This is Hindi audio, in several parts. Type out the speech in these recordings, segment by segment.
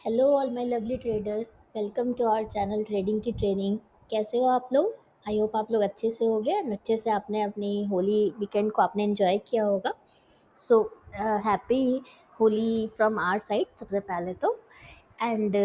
Hello all my lovely traders, welcome to our channel trading की ट्रेनिंग। कैसे हो आप लोग? आई होप आप लोग अच्छे से होगे और अच्छे से आपने अपनी होली वीकेंड को आपने एंजॉय किया होगा। So happy Holi from our side सबसे पहले तो। एंड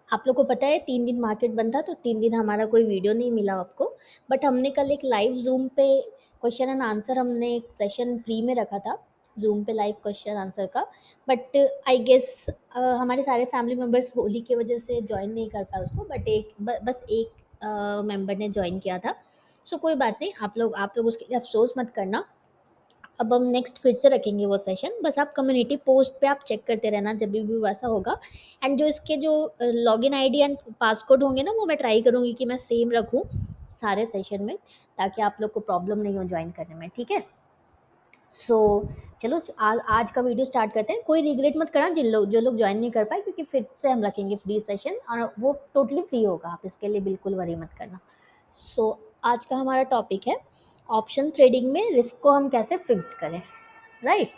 आप लोग को पता है 3 दिन मार्केट बंद था, तो 3 दिन हमारा कोई वीडियो नहीं मिला आपको। बट हमने कल एक लाइव जूम पे क्वेश्चन एंड आंसर, हमने एक सेशन फ्री में रखा था जूम पे लाइव क्वेश्चन आंसर का। बट आई गेस हमारे सारे फैमिली मेम्बर्स होली की वजह से ज्वाइन नहीं कर पाए उसको, बट बस एक मेंबर ने ज्वाइन किया था। सो कोई बात नहीं, आप लोग उसके लिए अफसोस मत करना। अब हम नेक्स्ट फिर से रखेंगे वो सेशन। बस आप कम्युनिटी पोस्ट पे आप चेक करते रहना जब भी वैसा होगा। एंड जो इसके जो लॉगिन आईडी एंड पासकोड होंगे ना, वो मैं ट्राई करूँगी कि मैं सेम रखूँ सारे सेशन में, ताकि आप लोग को प्रॉब्लम नहीं हो ज्वाइन करने में। ठीक है। सो चलो आज का वीडियो स्टार्ट करते हैं। कोई रिग्रेट मत करना जो लोग ज्वाइन नहीं कर पाए, क्योंकि फिर से हम रखेंगे फ्री सेशन और वो टोटली फ्री होगा। आप इसके लिए बिल्कुल वरी मत करना। सो आज का हमारा टॉपिक है ऑप्शन ट्रेडिंग में रिस्क को हम कैसे फिक्स करें। राइट।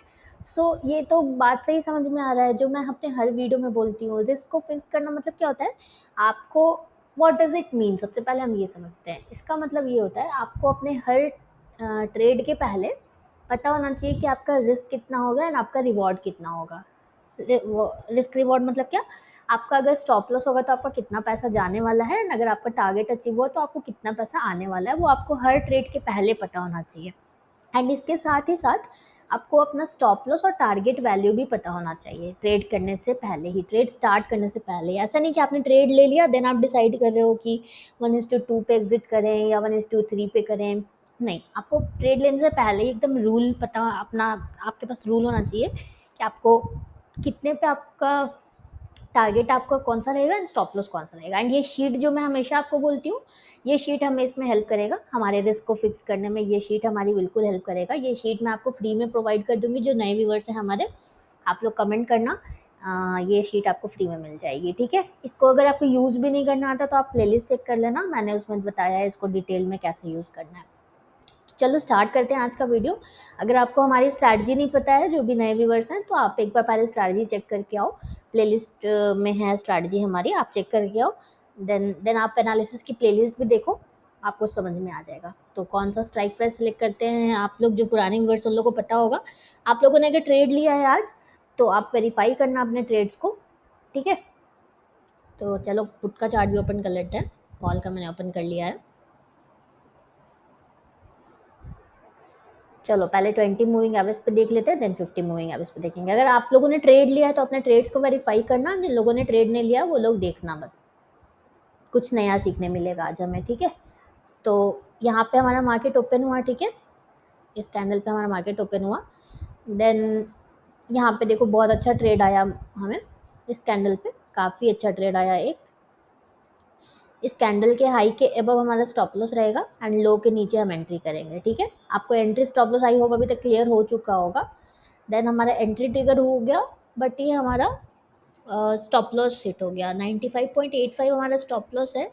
सो ये तो बात से ही समझ में आ रहा है, जो मैं अपने हर वीडियो में बोलती हूँ, रिस्क को फिक्स करना मतलब क्या होता है आपको। What does it mean? सबसे पहले हम ये समझते हैं। इसका मतलब ये होता है आपको अपने हर ट्रेड के पहले पता होना चाहिए कि आपका रिस्क कितना होगा एंड आपका रिवॉर्ड कितना होगा। रिस्क रिवॉर्ड मतलब क्या? आपका अगर स्टॉप लॉस होगा तो आपका कितना पैसा जाने वाला है, एंड अगर आपका टारगेट अचीव हुआ तो आपको कितना पैसा आने वाला है, वो आपको हर ट्रेड के पहले पता होना चाहिए। एंड इसके साथ ही साथ आपको अपना स्टॉप लॉस और टारगेट वैल्यू भी पता होना चाहिए ट्रेड करने से पहले ही, ट्रेड स्टार्ट करने से पहले। ऐसा नहीं कि आपने ट्रेड ले लिया देन आप डिसाइड कर रहे हो कि 1:2 पे एग्जिट करें या 1:3 पे करें। नहीं, आपको ट्रेड लेने से पहले ही एकदम रूल पता अपना, आपके पास रूल होना चाहिए कि आपको कितने पे आपका टारगेट आपका कौन सा रहेगा एंड स्टॉप लॉस कौन सा रहेगा। एंड ये शीट जो मैं हमेशा आपको बोलती हूँ, ये शीट हमें इसमें हेल्प करेगा, हमारे रिस्क को फिक्स करने में ये शीट हमारी बिल्कुल हेल्प करेगा। ये शीट मैं आपको फ्री में प्रोवाइड कर दूंगी। जो नए व्यूवर्स हैं हमारे, आप लोग कमेंट करना, ये शीट आपको फ्री में मिल जाएगी। ठीक है। इसको अगर आपको यूज़ भी नहीं करना आता तो आप प्लेलिस्ट चेक कर लेना, मैंने उसमें बताया है इसको डिटेल में कैसे यूज़ करना है। चलो स्टार्ट करते हैं आज का वीडियो। अगर आपको हमारी स्ट्रैटेजी नहीं पता है, जो भी नए व्यूवर्स हैं, तो आप एक बार पहले स्ट्रैटेजी चेक करके आओ। प्लेलिस्ट में है स्ट्रैटेजी हमारी, आप चेक करके आओ। देन आप एनालिसिस की प्लेलिस्ट भी देखो, आपको समझ में आ जाएगा। तो कौन सा स्ट्राइक प्राइस सेलेक्ट करते हैं, आप लोग जो पुराने व्यूवर्स उन लोगों को पता होगा। आप लोगों ने अगर ट्रेड लिया है आज, तो आप वेरीफाई करना अपने ट्रेड्स को। ठीक है। तो चलो पुट का चार्ट भी ओपन कर लेते हैं। कॉल का मैंने ओपन कर लिया है। चलो पहले 20 मूविंग एवरेज पे देख लेते हैं, देन 50 मूविंग एवरेज पे देखेंगे। अगर आप लोगों ने ट्रेड लिया है तो अपने ट्रेड्स को वेरीफाई करना, जिन लोगों ने ट्रेड नहीं लिया वो लोग देखना। बस कुछ नया सीखने मिलेगा आज हमें। ठीक है। तो यहाँ पे हमारा मार्केट ओपन हुआ। ठीक है। इस कैंडल पे हमारा मार्केट ओपन हुआ। देन यहाँ पे देखो बहुत अच्छा ट्रेड आया हमें। इस कैंडल पे काफ़ी अच्छा ट्रेड आया एक। इस कैंडल के हाई के एबव हमारा स्टॉप लॉस रहेगा एंड लो के नीचे हम एंट्री करेंगे। ठीक है। आपको एंट्री स्टॉप लॉस आई होगा अभी तक क्लियर हो चुका होगा। देन हमारा एंट्री ट्रिगर हो गया, बट ये हमारा स्टॉप लॉस हिट हो गया। 95.85 हमारा स्टॉप लॉस है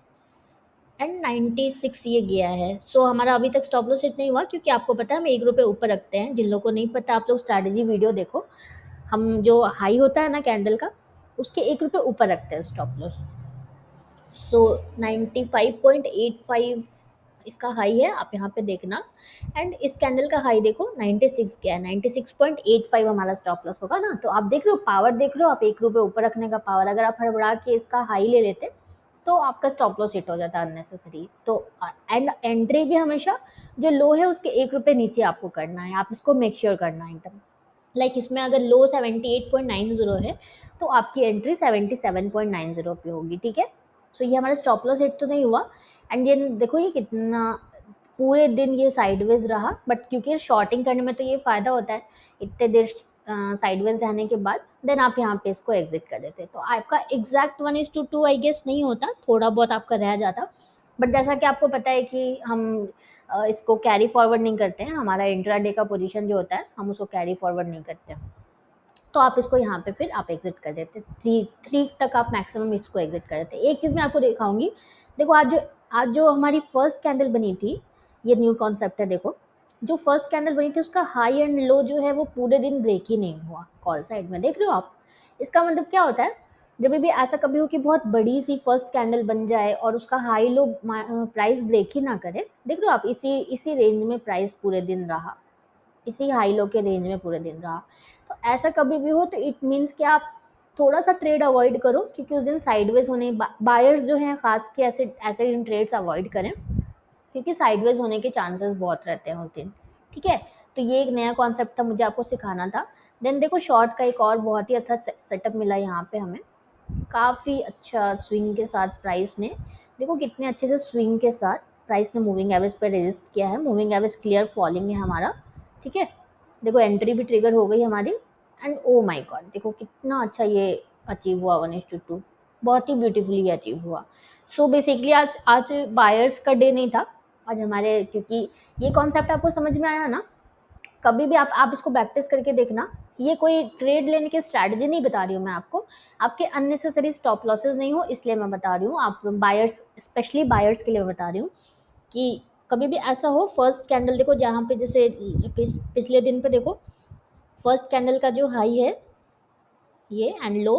एंड 96 ये गया है। सो हमारा अभी तक स्टॉप लॉस हिट नहीं हुआ, क्योंकि आपको पता है हम 1 रुपये ऊपर रखते हैं। जिन लोगों को नहीं पता, आप लोग स्ट्रैटेजी वीडियो देखो। हम जो हाई होता है ना कैंडल का, उसके 1 रुपये ऊपर रखते हैं स्टॉप लॉस। सो 95.85 इसका हाई है, आप यहाँ पे देखना। एंड इस कैंडल का हाई देखो 96 क्या है, 96.85 हमारा स्टॉप लॉस होगा ना। तो आप देख रहे हो पावर, देख रहे हो आप 1 रुपये ऊपर रखने का पावर। अगर आप हड़बड़ा के इसका हाई ले लेते तो आपका स्टॉप लॉस हिट हो जाता है अननेसेसरी। तो एंड एंट्री भी हमेशा जो लो है उसके 1 रुपये नीचे आपको करना है। आप इसको मेक श्योर करना है एकदम। लाइक इसमें अगर लो 78.90 है तो आपकी एंट्री 77.90 पे होगी। ठीक है। सो ये हमारा स्टॉप लॉस हिट तो नहीं हुआ। एंड ये देखो ये कितना पूरे दिन ये साइडवेज रहा, बट क्योंकि शॉर्टिंग करने में तो ये फ़ायदा होता है इतने देर साइडवेज रहने के बाद। देन आप यहाँ पे इसको एग्जिट कर देते, तो आपका एग्जैक्ट 1:2 आई गेस नहीं होता, थोड़ा बहुत आपका रह जाता। बट जैसा कि आपको पता है कि हम इसको कैरी फॉरवर्ड नहीं करते हैं। हमारा इंट्राडे का पोजीशन जो होता है हम उसको कैरी फॉरवर्ड नहीं करते। तो आप इसको यहाँ पे फिर आप एग्जिट कर देते, थ्री तक आप मैक्सिमम इसको एग्जिट कर देते। एक चीज़ मैं आपको दिखाऊंगी। देखो आज जो हमारी फर्स्ट कैंडल बनी थी, ये न्यू कॉन्सेप्ट है। देखो जो फर्स्ट कैंडल बनी थी उसका हाई एंड लो जो है वो पूरे दिन ब्रेक ही नहीं हुआ कॉल साइड में, देख रहे हो आप। इसका मतलब क्या होता है, जब भी ऐसा कभी हो कि बहुत बड़ी सी फर्स्ट कैंडल बन जाए और उसका हाई लो प्राइस ब्रेक ही ना करे, देख रहे हो आप, इसी इसी रेंज में प्राइस पूरे दिन रहा, इसी हाई लो के रेंज में पूरे दिन रहा। तो ऐसा कभी भी हो तो इट मीन्स कि आप थोड़ा सा ट्रेड अवॉइड करो, क्योंकि उस दिन साइडवेज होने, बायर्स जो हैं खास के ऐसे ऐसे ट्रेड्स अवॉइड करें, क्योंकि साइडवेज होने के चांसेस बहुत रहते हैं उस दिन। ठीक है, तो ये एक नया कॉन्सेप्ट था, मुझे आपको सिखाना था। देन देखो शॉर्ट का एक और बहुत ही अच्छा सेटअप मिला यहाँ पे हमें, काफ़ी अच्छा स्विंग के साथ प्राइस ने, देखो कितने अच्छे से स्विंग के साथ प्राइस ने मूविंग एवरेज पे रेजिस्ट किया है, मूविंग एवरेज क्लियर फॉलिंग है हमारा। ठीक है, देखो एंट्री भी ट्रिगर हो गई हमारी, एंड ओ माय गॉड देखो कितना अच्छा ये अचीव हुआ 1:2, बहुत ही ब्यूटीफुली अचीव हुआ। सो बेसिकली आज आज बायर्स का डे नहीं था आज हमारे, क्योंकि ये कॉन्सेप्ट आपको समझ में आया ना। कभी भी आप इसको प्रैक्टिस करके देखना, ये कोई ट्रेड लेने की स्ट्रैटेजी नहीं बता रही हूँ मैं आपको, आपके अननेसेसरी स्टॉप लॉसेस नहीं हो इसलिए मैं बता रही हूँ, आप बायर्स, स्पेशली बायर्स के लिए मैं बता रही हूँ कि कभी भी ऐसा हो फर्स्ट कैंडल देखो जहाँ पे जैसे पिछले दिन पे देखो फर्स्ट कैंडल का जो हाई है ये एंड लो,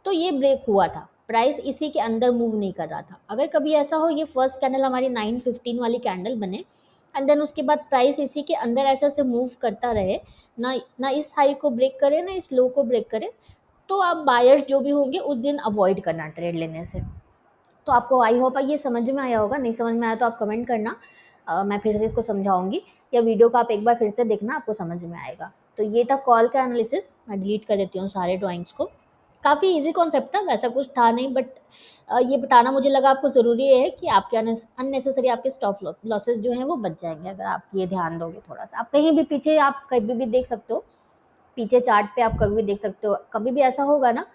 तो ये ब्रेक हुआ था, प्राइस इसी के अंदर मूव नहीं कर रहा था। अगर कभी ऐसा हो ये फर्स्ट कैंडल हमारी 9:15 वाली कैंडल बने एंड देन उसके बाद प्राइस इसी के अंदर ऐसे ऐसे मूव करता रहे, ना इस हाई को ब्रेक करे ना इस लो को ब्रेक करे, तो आप बायर्स जो भी होंगे उस दिन अवॉइड करना ट्रेड लेने से। तो आपको आई होप ये समझ में आया होगा, नहीं समझ में आया तो आप कमेंट करना, मैं फिर से इसको समझाऊंगी, या वीडियो को आप एक बार फिर से देखना, आपको समझ में आएगा। तो ये था कॉल का एनालिसिस, मैं डिलीट कर देती हूँ सारे ड्राइंग्स को। काफ़ी इजी कॉन्सेप्ट था, वैसा कुछ था नहीं, बट ये बताना मुझे लगा आपको ज़रूरी है कि आपके अननेसेसरी आपके स्टॉप लॉसेस जो हैं वो बच जाएंगे अगर आप ये ध्यान दोगे थोड़ा सा। आप कहीं भी पीछे आप कभी भी देख सकते हो, पीछे चार्ट पे आप कभी भी देख सकते हो, कभी भी ऐसा होगा ना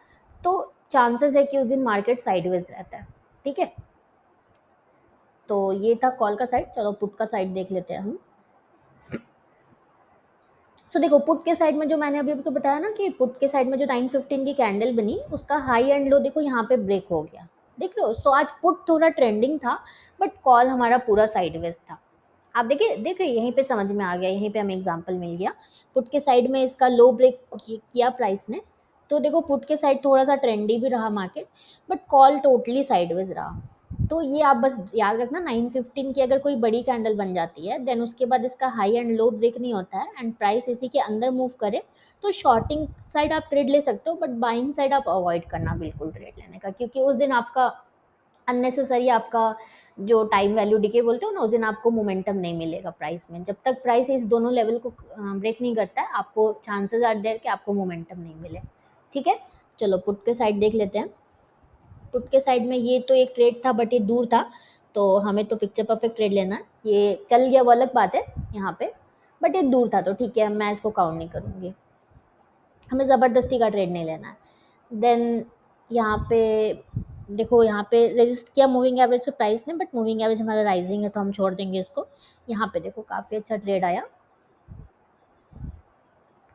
तो चांसेस है कि उस दिन मार्केट साइडवेज रहता है। ठीक है, तो ये था कॉल का साइड, चलो पुट का साइड देख लेते हैं हम। सो देखो पुट के साइड में जो मैंने अभी आपको बताया ना कि पुट के साइड में जो 9:15 की कैंडल बनी उसका हाई एंड लो देखो यहाँ पे ब्रेक हो गया, देख रहे हो। सो आज पुट थोड़ा ट्रेंडिंग था बट कॉल हमारा पूरा साइडवेज था। आप देखिए यहीं पे समझ में आ गया, यहीं पे हमें एग्जांपल मिल गया। पुट के साइड में इसका लो ब्रेक किया प्राइस ने, तो देखो पुट के साइड थोड़ा सा ट्रेंडी भी रहा market, but call totally sideways रहा। तो ये आप बस याद रखना 9:15 की अगर कोई बड़ी कैंडल बन जाती है देन उसके बाद इसका हाई एंड लो ब्रेक नहीं होता है एंड प्राइस इसी के अंदर मूव करे, तो शॉर्टिंग साइड आप ट्रेड ले सकते हो, बट बाइंग साइड आप अवॉइड करना बिल्कुल ट्रेड लेने का, क्योंकि उस दिन आपका अननेसेसरी आपका जो टाइम वैल्यू डिके बोलते हो ना, उस दिन आपको मोमेंटम नहीं मिलेगा प्राइस में। जब तक प्राइस इस दोनों लेवल को ब्रेक नहीं करता है आपको चांसेस आर देयर कि आपको मोमेंटम नहीं मिले। ठीक है, चलो पुट के साइड देख लेते हैं। पुट के साइड में ये तो एक ट्रेड था बट ये दूर था, तो हमें तो पिक्चर परफेक्ट ट्रेड लेना है, ये चल गया वो अलग बात है यहाँ पे, बट ये दूर था तो ठीक है मैं इसको काउंट नहीं करूँगी, हमें ज़बरदस्ती का ट्रेड नहीं लेना है। देन यहाँ पे देखो यहाँ पे रजिस्ट किया मूविंग एवरेज से प्राइस ने, बट मूविंग एवरेज हमारा राइजिंग है तो हम छोड़ देंगे इसको। यहाँ पे देखो काफ़ी अच्छा ट्रेड आया,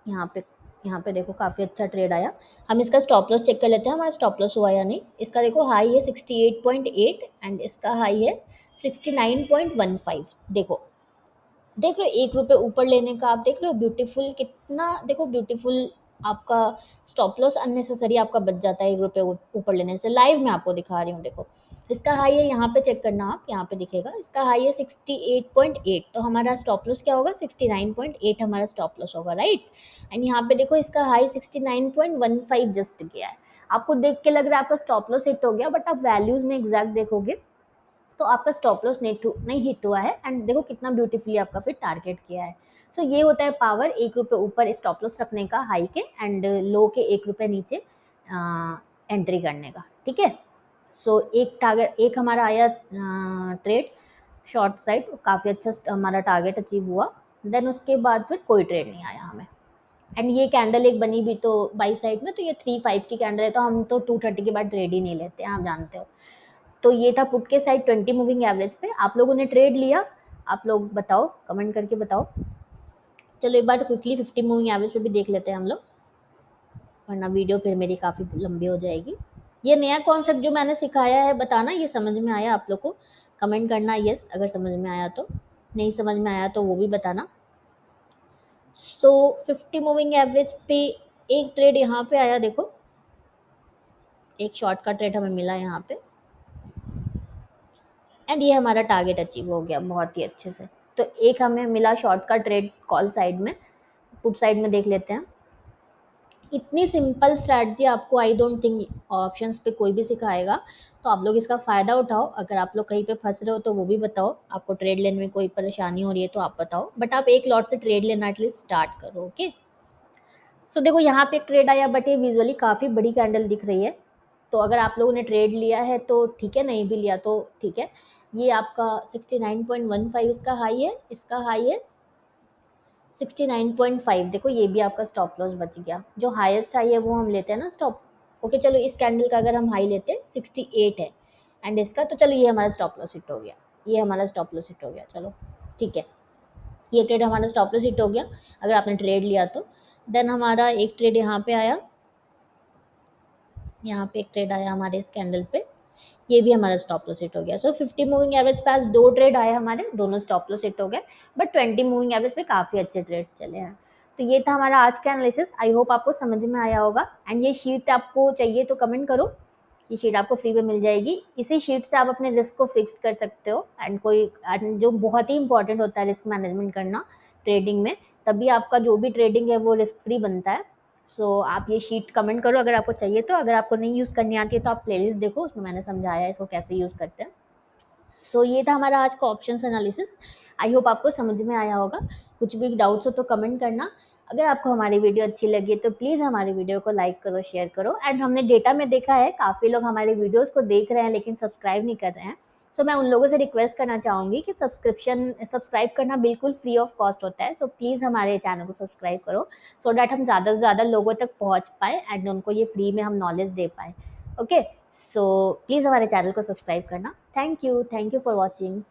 यहाँ पे यहाँ पे देखो काफ़ी अच्छा ट्रेड आया। हम इसका स्टॉप लॉस चेक कर लेते हैं, हमारा स्टॉप लॉस हुआ या नहीं। इसका देखो हाई है 68.8 एंड इसका हाई है 69.15। देखो देख रहे हो 1 रुपये ऊपर लेने का, आप देख रहे हो ब्यूटीफुल कितना, देखो ब्यूटीफुल आपका स्टॉप लॉस अननेसेसरी आपका बच जाता है 1 रुपये ऊपर लेने से। लाइव मैं आपको दिखा रही हूँ, देखो इसका हाई है, यहाँ पे चेक करना आप, यहाँ पे दिखेगा इसका हाई है 68.8, तो हमारा स्टॉप लॉस क्या होगा 69.8 हमारा स्टॉप लॉस होगा, राइट। एंड यहाँ पे देखो इसका हाई 69.15 जस्ट गया है। आपको देख के लग रहा है आपका स्टॉप लॉस हिट हो गया, बट आप वैल्यूज में एग्जैक्ट देखोगे तो आपका स्टॉप लॉस नहीं हिट हुआ है, एंड देखो कितना ब्यूटीफुली आपका फिर टारगेट किया है। सो ये होता है पावर 1 रुपये ऊपर स्टॉप लॉस रखने का हाई के, एंड लो के 1 रुपये नीचे एंट्री करने का। ठीक है, सो एक टारगेट, एक हमारा आया ट्रेड शॉर्ट साइड, काफ़ी अच्छा हमारा टारगेट अचीव हुआ। देन उसके बाद फिर कोई ट्रेड नहीं आया हमें, एंड ये कैंडल एक बनी भी तो बाई साइड में, तो ये 3-5 की कैंडल है, तो हम तो 2:30 के बाद ट्रेड ही नहीं लेते हैं, आप जानते हो। तो ये था पुट के साइड 20 मूविंग एवरेज पे। आप लोगों ने ट्रेड लिया, आप लोग बताओ, कमेंट करके बताओ। चलो एक बार क्विकली 50 मूविंग एवरेज पे भी देख लेते हैं हम लोग, वरना वीडियो फिर मेरी काफ़ी लंबी हो जाएगी। ये नया कॉन्सेप्ट जो मैंने सिखाया है बताना ये समझ में आया आप लोग को, कमेंट करना यस अगर समझ में आया तो, नहीं समझ में आया तो वो भी बताना। सो 50 मूविंग एवरेज पे एक ट्रेड यहाँ पे आया, देखो एक शॉर्ट का ट्रेड हमें मिला यहाँ पे, एंड ये हमारा टारगेट अचीव हो गया बहुत ही अच्छे से। तो एक हमें मिला शॉर्ट का ट्रेड कॉल साइड में, पुट साइड में देख लेते हैं। इतनी सिंपल स्ट्रैटेजी आपको आई डोंट थिंक ऑप्शंस पे कोई भी सिखाएगा, तो आप लोग इसका फ़ायदा उठाओ। अगर आप लोग कहीं पे फंस रहे हो तो वो भी बताओ, आपको ट्रेड लेने में कोई परेशानी हो रही है तो आप बताओ, बट आप एक लॉट से ट्रेड लेना एटलीस्ट स्टार्ट करो। ओके, सो देखो यहाँ पे एक ट्रेड आया, बट ये विजुअली काफ़ी बड़ी कैंडल दिख रही है। तो अगर आप लोगों ने ट्रेड लिया है तो ठीक है, नहीं भी लिया तो ठीक है। ये आपका 69.15 इसका हाई है, इसका हाई है 69.5। देखो ये भी आपका स्टॉप लॉस बच गया। जो हाईएस्ट हाई है वो हम लेते हैं ना स्टॉप। ओके चलो, इस कैंडल का अगर हम हाई लेते हैं 68 है, एंड इसका तो चलो ये हमारा स्टॉप लॉस हिट हो गया, ये हमारा स्टॉप लॉस हिट हो गया। चलो ठीक है, ये ट्रेड हमारा स्टॉप लॉस हिट हो गया अगर आपने ट्रेड लिया तो। देन हमारा एक ट्रेड यहाँ पे आया, यहाँ पे एक ट्रेड आया हमारे इस कैंडल पे, ये भी हमारा स्टॉप लॉस हिट हो गया। सो 50 मूविंग एवरेज पे आज दो ट्रेड आए हमारे, दोनों स्टॉप लॉस हिट हो गए, बट 20 मूविंग एवरेज पे काफ़ी अच्छे ट्रेड चले हैं। तो ये था हमारा आज का एनालिसिस। आई होप आपको समझ में आया होगा। एंड ये शीट आपको चाहिए तो कमेंट करो, ये शीट आपको फ्री में मिल जाएगी। इसी शीट से आप अपने रिस्क को फिक्स कर सकते हो। एंड कोई जो बहुत ही इंपॉर्टेंट होता है रिस्क मैनेजमेंट करना ट्रेडिंग में, तभी आपका जो भी ट्रेडिंग है वो रिस्क फ्री बनता है। सो आप ये शीट कमेंट करो अगर आपको चाहिए तो। अगर आपको नहीं यूज़ करनी आती है तो आप प्लेलिस्ट देखो, उसमें मैंने समझाया है इसको कैसे यूज़ करते हैं। सो ये था हमारा आज का ऑप्शंस एनालिसिस। आई होप आपको समझ में आया होगा। कुछ भी डाउट्स हो तो कमेंट करना। अगर आपको हमारी वीडियो अच्छी लगी तो प्लीज़ हमारी वीडियो को लाइक करो, शेयर करो। एंड हमने डेटा में देखा है काफ़ी लोग हमारे वीडियोज़ को देख रहे हैं लेकिन सब्सक्राइब नहीं कर रहे हैं। सो मैं उन लोगों से रिक्वेस्ट करना चाहूँगी कि सब्सक्राइब करना बिल्कुल फ्री ऑफ कॉस्ट होता है। सो प्लीज़ हमारे चैनल को सब्सक्राइब करो, सो डैट हम ज़्यादा से ज़्यादा लोगों तक पहुँच पाएँ एंड उनको ये फ्री में हम नॉलेज दे पाएँ। ओके, सो प्लीज़ हमारे चैनल को सब्सक्राइब करना। Thank you for watching.